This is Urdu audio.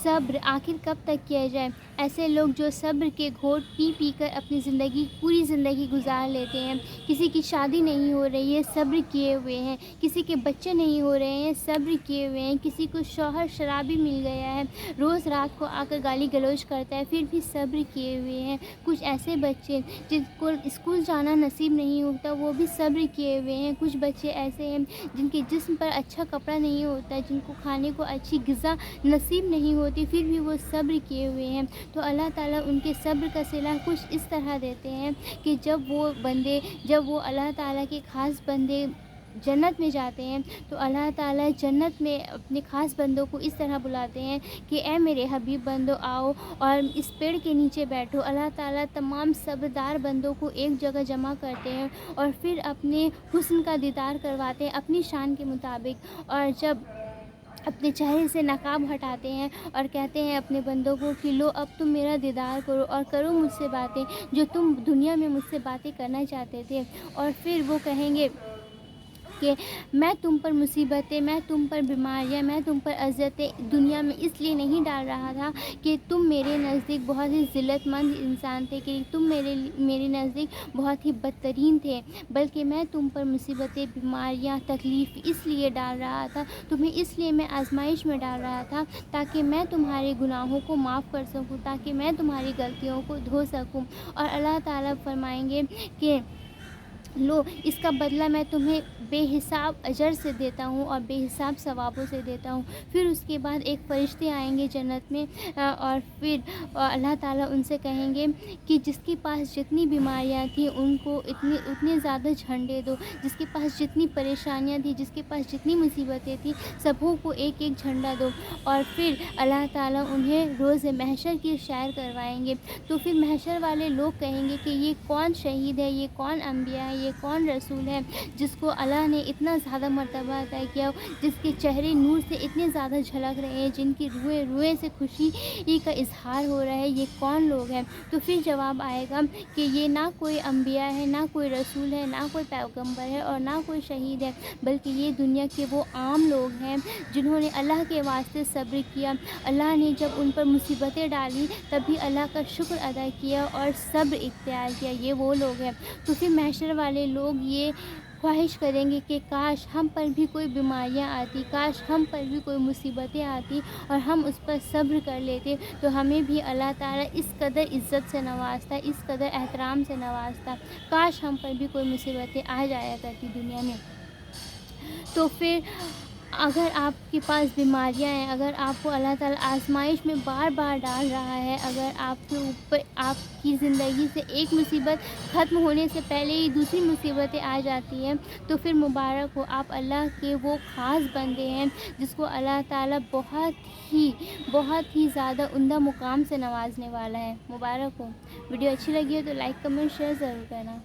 صبر آخر کب تک کیا جائے؟ ایسے لوگ جو صبر کے گھونٹ پی پی کر اپنی پوری زندگی گزار لیتے ہیں۔ کسی کی شادی نہیں ہو رہی ہے، صبر کیے ہوئے ہیں۔ کسی کے بچے نہیں ہو رہے ہیں، صبر کیے ہوئے ہیں۔ کسی کو شوہر شرابی مل گیا ہے، روز رات کو آ کر گالی گلوچ کرتا ہے، پھر بھی صبر کیے ہوئے ہیں۔ کچھ ایسے بچے جن کو اسکول جانا نصیب نہیں ہوتا، وہ بھی صبر کیے ہوئے ہیں۔ کچھ بچے ایسے ہیں جن کے جسم پر اچھا کپڑا نہیں ہوتا، جن کو کھانے کو اچھی غذا نصیب نہیں ہوتی، پھر بھی وہ صبر کیے ہوئے ہیں۔ تو اللہ تعالیٰ ان کے صبر کا صلہ کچھ اس طرح دیتے ہیں کہ جب وہ اللہ تعالیٰ کے خاص بندے جنت میں جاتے ہیں تو اللہ تعالیٰ جنت میں اپنے خاص بندوں کو اس طرح بلاتے ہیں کہ اے میرے حبیب بندو آؤ اور اس پیڑ کے نیچے بیٹھو۔ اللہ تعالیٰ تمام صبردار بندوں کو ایک جگہ جمع کرتے ہیں اور پھر اپنے حسن کا دیدار کرواتے ہیں اپنی شان کے مطابق، اور جب اپنے چہرے سے نقاب ہٹاتے ہیں اور کہتے ہیں اپنے بندوں کو کہ لو اب تم میرا دیدار کرو اور کرو مجھ سے باتیں جو تم دنیا میں مجھ سے باتیں کرنا چاہتے تھے، اور پھر وہ کہیں گے کہ میں تم پر مصیبتیں، میں تم پر بیماریاں، میں تم پر اذیتیں دنیا میں اس لیے نہیں ڈال رہا تھا کہ تم میرے نزدیک بہت ہی ذلت مند انسان تھے، کہ تم میرے نزدیک بہت ہی بدترین تھے، بلکہ میں تم پر مصیبتیں، بیماریاں، تکلیف اس لیے ڈال رہا تھا، تمہیں اس لیے میں آزمائش میں ڈال رہا تھا تاکہ میں تمہارے گناہوں کو معاف کر سکوں، تاکہ میں تمہاری غلطیوں کو دھو سکوں۔ اور اللہ تعالیٰ فرمائیں گے کہ لو اس کا بدلہ میں تمہیں بے حساب اجر سے دیتا ہوں اور بے حساب ثوابوں سے دیتا ہوں۔ پھر اس کے بعد ایک فرشتے آئیں گے جنت میں اور پھر اللہ تعالیٰ ان سے کہیں گے کہ جس کے پاس جتنی بیماریاں تھیں ان کو اتنے زیادہ جھنڈے دو، جس کے پاس جتنی پریشانیاں تھیں، جس کے پاس جتنی مصیبتیں تھیں، سبوں کو ایک ایک جھنڈا دو، اور پھر اللہ تعالیٰ انہیں روز محشر کی سیر کروائیں گے۔ تو پھر محشر والے لوگ کہیں گے کہ یہ کون شہید ہے، یہ کون انبیاء ہے، یہ کون رسول ہے جس کو اللہ نے اتنا زیادہ مرتبہ عطا کیا، جس کے چہرے نور سے اتنے زیادہ جھلک رہے ہیں، جن کی روئے سے خوشی کا اظہار ہو رہا ہے، یہ کون لوگ ہیں؟ تو پھر جواب آئے گا کہ یہ نہ کوئی انبیاء ہے، نہ کوئی رسول ہے، نہ کوئی پیغمبر ہے اور نہ کوئی شہید ہے، بلکہ یہ دنیا کے وہ عام لوگ ہیں جنہوں نے اللہ کے واسطے صبر کیا۔ اللہ نے جب ان پر مصیبتیں ڈالی تب بھی اللہ کا شکر ادا کیا اور صبر اختیار کیا، یہ وہ لوگ ہیں۔ تو پھر محشر والے لوگ یہ خواہش کریں گے کہ کاش ہم پر بھی کوئی بیماریاں آتی، کاش ہم پر بھی کوئی مصیبتیں آتی اور ہم اس پر صبر کر لیتے تو ہمیں بھی اللہ تعالیٰ اس قدر عزت سے نوازتا، اس قدر احترام سے نوازتا، کاش ہم پر بھی کوئی مصیبتیں آ جایا کرتی دنیا میں۔ تو پھر اگر آپ کے پاس بیماریاں ہیں، اگر آپ کو اللہ تعالیٰ آزمائش میں بار بار ڈال رہا ہے، اگر آپ کے اوپر آپ کی زندگی سے ایک مصیبت ختم ہونے سے پہلے ہی دوسری مصیبتیں آ جاتی ہیں، تو پھر مبارک ہو، آپ اللہ کے وہ خاص بندے ہیں جس کو اللہ تعالیٰ بہت ہی زیادہ عمدہ مقام سے نوازنے والا ہے۔ مبارک ہو۔ ویڈیو اچھی لگی ہو تو لائک، کمنٹ، شیئر ضرور کرنا۔